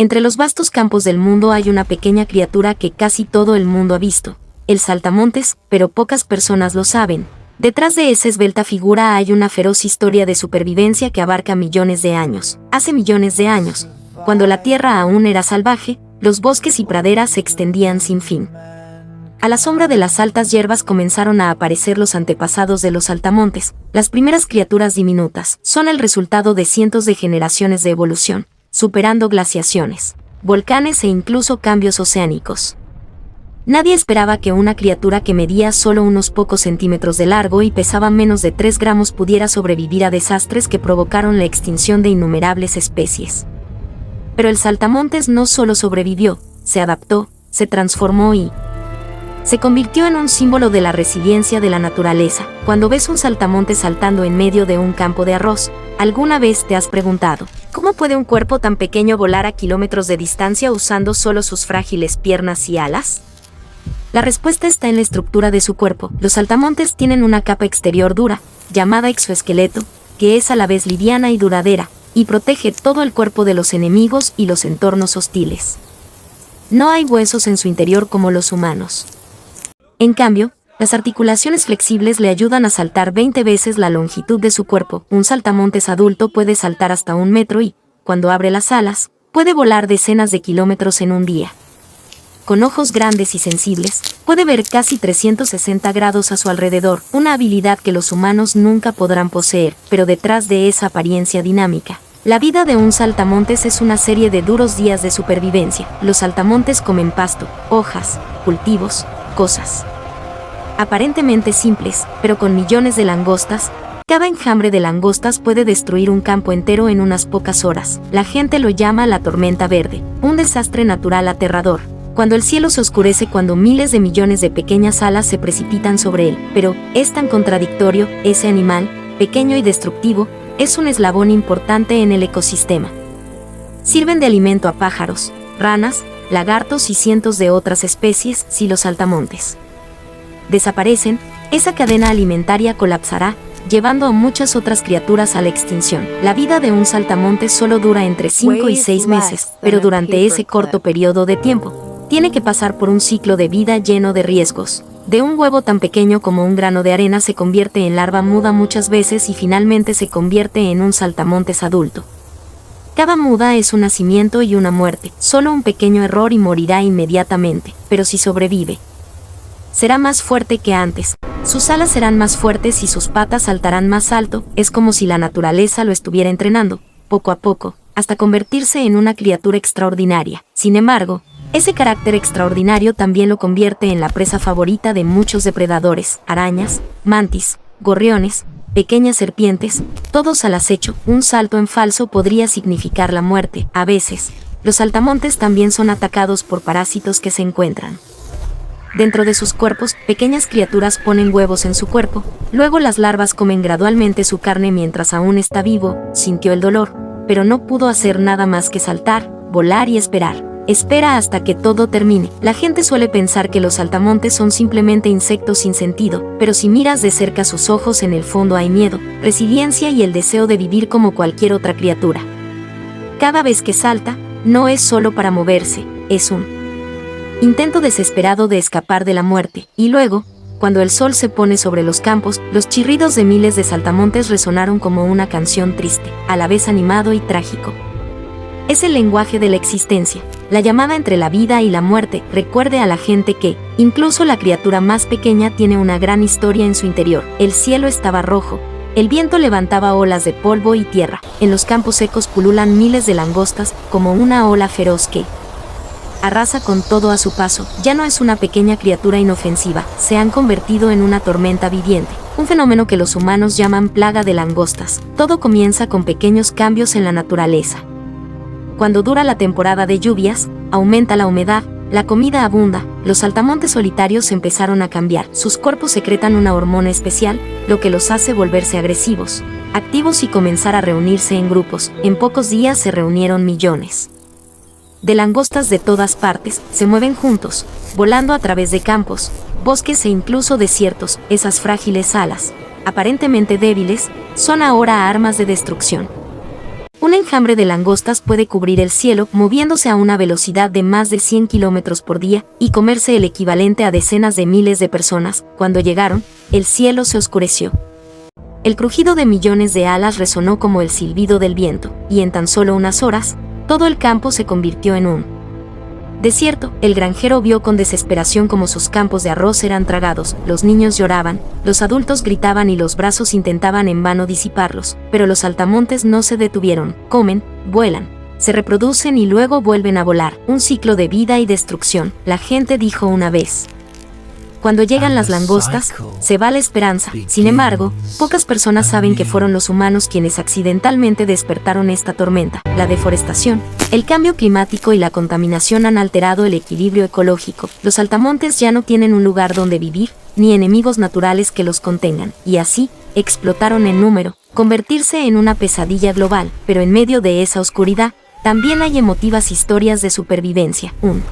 Entre los vastos campos del mundo hay una pequeña criatura que casi todo el mundo ha visto, el saltamontes, pero pocas personas lo saben. Detrás de esa esbelta figura hay una feroz historia de supervivencia que abarca millones de años. Hace millones de años, cuando la tierra aún era salvaje, los bosques y praderas se extendían sin fin. A la sombra de las altas hierbas comenzaron a aparecer los antepasados de los saltamontes. Las primeras criaturas diminutas son el resultado de cientos de generaciones de evolución, superando glaciaciones, volcanes e incluso cambios oceánicos. Nadie esperaba que una criatura que medía solo unos pocos centímetros de largo y pesaba menos de 3 gramos pudiera sobrevivir a desastres que provocaron la extinción de innumerables especies. Pero el saltamontes no solo sobrevivió, se adaptó, se transformó y se convirtió en un símbolo de la resiliencia de la naturaleza. Cuando ves un saltamontes saltando en medio de un campo de arroz, ¿alguna vez te has preguntado cómo puede un cuerpo tan pequeño volar a kilómetros de distancia usando solo sus frágiles piernas y alas? La respuesta está en la estructura de su cuerpo. Los saltamontes tienen una capa exterior dura, llamada exoesqueleto, que es a la vez liviana y duradera, y protege todo el cuerpo de los enemigos y los entornos hostiles. No hay huesos en su interior como los humanos. En cambio, las articulaciones flexibles le ayudan a saltar 20 veces la longitud de su cuerpo. Un saltamontes adulto puede saltar hasta 1 metro y, cuando abre las alas, puede volar decenas de kilómetros en un día. Con ojos grandes y sensibles, puede ver casi 360 grados a su alrededor, una habilidad que los humanos nunca podrán poseer. Pero detrás de esa apariencia dinámica, la vida de un saltamontes es una serie de duros días de supervivencia. Los saltamontes comen pasto, hojas, cultivos, cosas aparentemente simples, pero con millones de langostas. Cada enjambre de langostas puede destruir un campo entero en unas pocas horas. La gente lo llama la tormenta verde, un desastre natural aterrador, cuando el cielo se oscurece, cuando miles de millones de pequeñas alas se precipitan sobre él. Pero es tan contradictorio. Ese animal, pequeño y destructivo, es un eslabón importante en el ecosistema. Sirven de alimento a pájaros, ranas, lagartos y cientos de otras especies. Si los saltamontes desaparecen, esa cadena alimentaria colapsará, llevando a muchas otras criaturas a la extinción. La vida de un saltamontes solo dura entre 5 y 6 meses, pero durante ese corto periodo de tiempo, tiene que pasar por un ciclo de vida lleno de riesgos. De un huevo tan pequeño como un grano de arena se convierte en larva muda muchas veces y finalmente se convierte en un saltamontes adulto. Cada muda es un nacimiento y una muerte. Solo un pequeño error y morirá inmediatamente, pero si sobrevive, será más fuerte que antes. Sus alas serán más fuertes y sus patas saltarán más alto. Es como si la naturaleza lo estuviera entrenando, poco a poco, hasta convertirse en una criatura extraordinaria. Sin embargo, ese carácter extraordinario también lo convierte en la presa favorita de muchos depredadores: arañas, mantis, gorriones, pequeñas serpientes, todos al acecho. Un salto en falso podría significar la muerte. A veces, los saltamontes también son atacados por parásitos que se encuentran dentro de sus cuerpos. Pequeñas criaturas ponen huevos en su cuerpo, luego las larvas comen gradualmente su carne mientras aún está vivo. Sintió el dolor, pero no pudo hacer nada más que saltar, volar y esperar. Espera hasta que todo termine. La gente suele pensar que los saltamontes son simplemente insectos sin sentido, pero si miras de cerca sus ojos, en el fondo hay miedo, resiliencia y el deseo de vivir como cualquier otra criatura. Cada vez que salta, no es solo para moverse, es un intento desesperado de escapar de la muerte. Y luego, cuando el sol se pone sobre los campos, los chirridos de miles de saltamontes resonaron como una canción triste, a la vez animado y trágico. Es el lenguaje de la existencia, la llamada entre la vida y la muerte. Recuerde a la gente que, incluso la criatura más pequeña tiene una gran historia en su interior. El cielo estaba rojo, el viento levantaba olas de polvo y tierra. En los campos secos pululan miles de langostas, como una ola feroz que arrasa con todo a su paso. Ya no es una pequeña criatura inofensiva, se han convertido en una tormenta viviente, un fenómeno que los humanos llaman plaga de langostas. Todo comienza con pequeños cambios en la naturaleza. Cuando dura la temporada de lluvias, aumenta la humedad, la comida abunda, los saltamontes solitarios empezaron a cambiar. Sus cuerpos secretan una hormona especial, lo que los hace volverse agresivos, activos y comenzar a reunirse en grupos. En pocos días se reunieron millones de langostas de todas partes, se mueven juntos, volando a través de campos, bosques e incluso desiertos. Esas frágiles alas, aparentemente débiles, son ahora armas de destrucción. Un enjambre de langostas puede cubrir el cielo moviéndose a una velocidad de más de 100 kilómetros por día y comerse el equivalente a decenas de miles de personas. Cuando llegaron, el cielo se oscureció. El crujido de millones de alas resonó como el silbido del viento, y en tan solo unas horas, todo el campo se convirtió en un desierto. El granjero vio con desesperación cómo sus campos de arroz eran tragados, los niños lloraban, los adultos gritaban y los brazos intentaban en vano disiparlos, pero los saltamontes no se detuvieron, comen, vuelan, se reproducen y luego vuelven a volar, un ciclo de vida y destrucción, la gente dijo una vez. Cuando llegan las langostas, se va la esperanza. Sin embargo, pocas personas saben que fueron los humanos quienes accidentalmente despertaron esta tormenta. La deforestación, el cambio climático y la contaminación han alterado el equilibrio ecológico. Los saltamontes ya no tienen un lugar donde vivir, ni enemigos naturales que los contengan, y así, explotaron en número, convertirse en una pesadilla global. Pero en medio de esa oscuridad, también hay emotivas historias de supervivencia. Un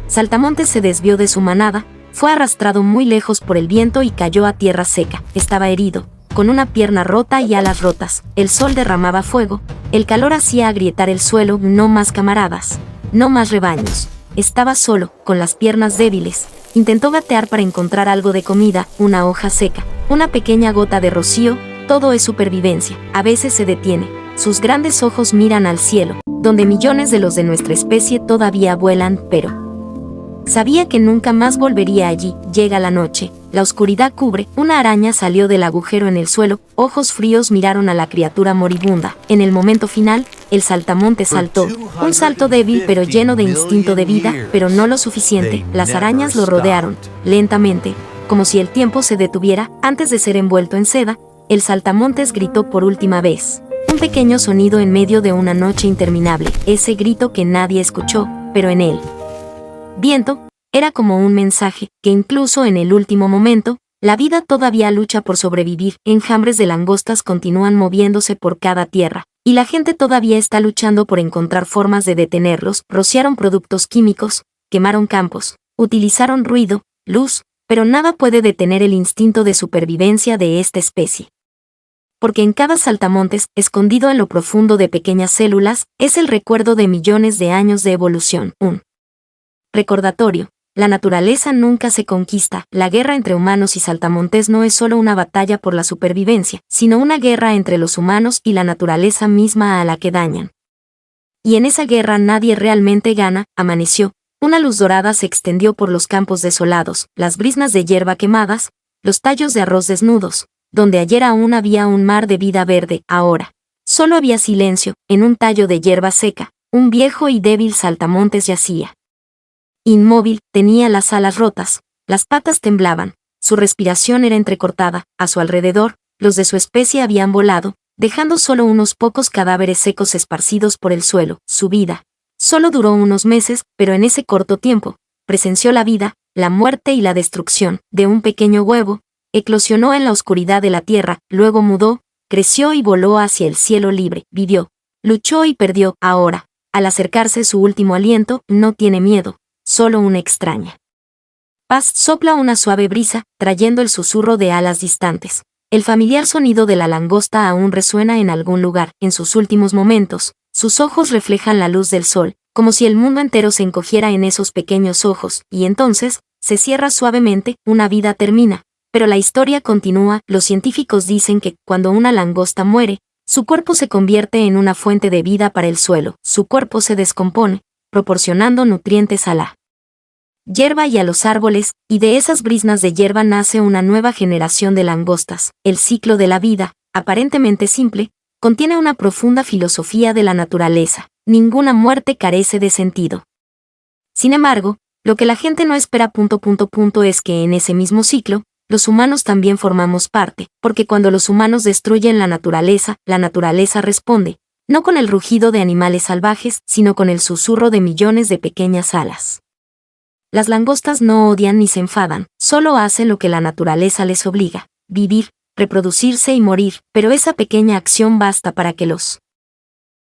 saltamontes se desvió de su manada, fue arrastrado muy lejos por el viento y cayó a tierra seca. Estaba herido, con una pierna rota y alas rotas. El sol derramaba fuego, el calor hacía agrietar el suelo. No más camaradas, no más rebaños. Estaba solo, con las piernas débiles. Intentó gatear para encontrar algo de comida, una hoja seca, una pequeña gota de rocío. Todo es supervivencia. A veces se detiene. Sus grandes ojos miran al cielo, donde millones de los de nuestra especie todavía vuelan, pero sabía que nunca más volvería allí. Llega la noche, la oscuridad cubre, una araña salió del agujero en el suelo, ojos fríos miraron a la criatura moribunda. En el momento final, el saltamontes saltó, un salto débil pero lleno de instinto de vida, pero no lo suficiente. Las arañas lo rodearon, lentamente, como si el tiempo se detuviera. Antes de ser envuelto en seda, el saltamontes gritó por última vez. Un pequeño sonido en medio de una noche interminable, ese grito que nadie escuchó, pero en él viento, era como un mensaje, que incluso en el último momento, la vida todavía lucha por sobrevivir. Enjambres de langostas continúan moviéndose por cada tierra, y la gente todavía está luchando por encontrar formas de detenerlos. Rociaron productos químicos, quemaron campos, utilizaron ruido, luz, pero nada puede detener el instinto de supervivencia de esta especie. Porque en cada saltamontes, escondido en lo profundo de pequeñas células, es el recuerdo de millones de años de evolución. Un recordatorio: la naturaleza nunca se conquista. La guerra entre humanos y saltamontes no es solo una batalla por la supervivencia, sino una guerra entre los humanos y la naturaleza misma a la que dañan. Y en esa guerra nadie realmente gana. Amaneció, una luz dorada se extendió por los campos desolados, las briznas de hierba quemadas, los tallos de arroz desnudos. Donde ayer aún había un mar de vida verde, ahora solo había silencio. En un tallo de hierba seca, un viejo y débil saltamontes yacía. Inmóvil, tenía las alas rotas, las patas temblaban, su respiración era entrecortada. A su alrededor, los de su especie habían volado, dejando solo unos pocos cadáveres secos esparcidos por el suelo. Su vida solo duró unos meses, pero en ese corto tiempo, presenció la vida, la muerte y la destrucción de un pequeño huevo. Eclosionó en la oscuridad de la tierra, luego mudó, creció y voló hacia el cielo libre. Vivió, luchó y perdió. Ahora, al acercarse su último aliento, no tiene miedo. Solo una extraña paz. Sopla una suave brisa, trayendo el susurro de alas distantes. El familiar sonido de la langosta aún resuena en algún lugar. En sus últimos momentos, sus ojos reflejan la luz del sol, como si el mundo entero se encogiera en esos pequeños ojos, y entonces, se cierra suavemente. Una vida termina, pero la historia continúa. Los científicos dicen que, cuando una langosta muere, su cuerpo se convierte en una fuente de vida para el suelo. Su cuerpo se descompone, proporcionando nutrientes a la hierba y a los árboles, y de esas briznas de hierba nace una nueva generación de langostas. El ciclo de la vida, aparentemente simple, contiene una profunda filosofía de la naturaleza. Ninguna muerte carece de sentido. Sin embargo, lo que la gente no espera es que en ese mismo ciclo, los humanos también formamos parte, porque cuando los humanos destruyen la naturaleza responde, no con el rugido de animales salvajes, sino con el susurro de millones de pequeñas alas. Las langostas no odian ni se enfadan, solo hacen lo que la naturaleza les obliga: vivir, reproducirse y morir, pero esa pequeña acción basta para que los